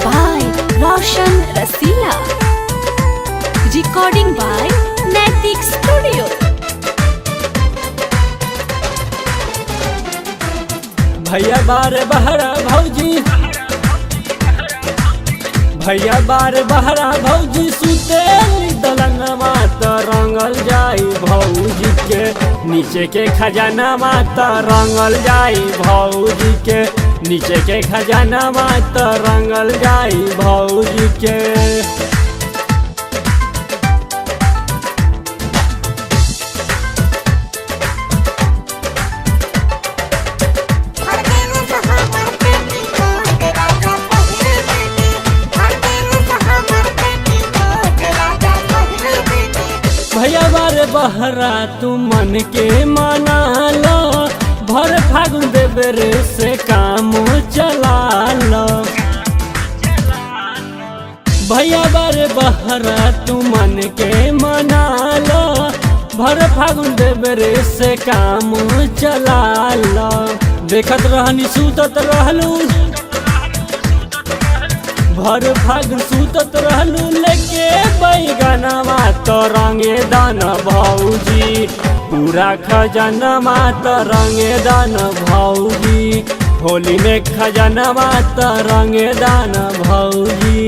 by Roshan Rasila. Recording by Naitik Studio. भैया बार बहरा भौजी, भैया बार बहरा भौजी सुते दलंगमा त रंगल जाई भौजी के नीचे के खजाना माता रंगल जाई भौजी के नीचे के खजाना माता रंगल जाई भौजी के। भैया बार बहरा तू मन के मना लो, भर फागुन देवरे से काम चला लो। भैया बार बहरा तू मन के मना लो, भर फागुन देवरे से काम चला लो। देखत रहनी सुतत रहलू, भर फागुन सुतत रहलू लेके बैगनमा त रंगे दान भौजी पूरा खजानमा त रंगे दान भौजी होली में खजानमा त रंगे दान भौजी।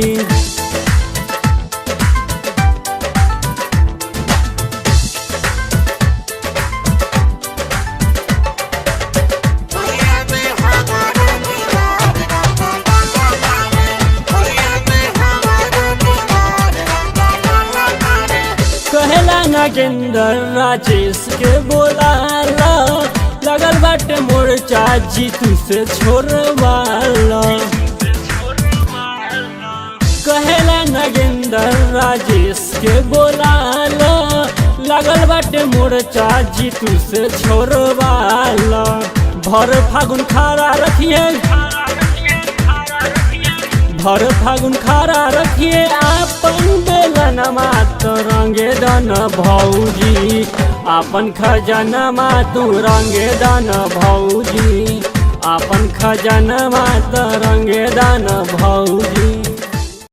कहेला नागेंद्र राजेश के बोलाला, लगल बाटे मोर्चा जीतू से छोड़वाला। कहेला नागेंद्र राजेश के बोलाला, लगल बाटे मोर्चा जीतू से छोड़वाला। भर फागुन खारा रखिए, भर फागुन खारा रखिए आपन बेलनमा त रंगे दान भौजी आपन खजानमा तू रंगे दान भौजी आपन खजानमा त रंगे दान भौजी।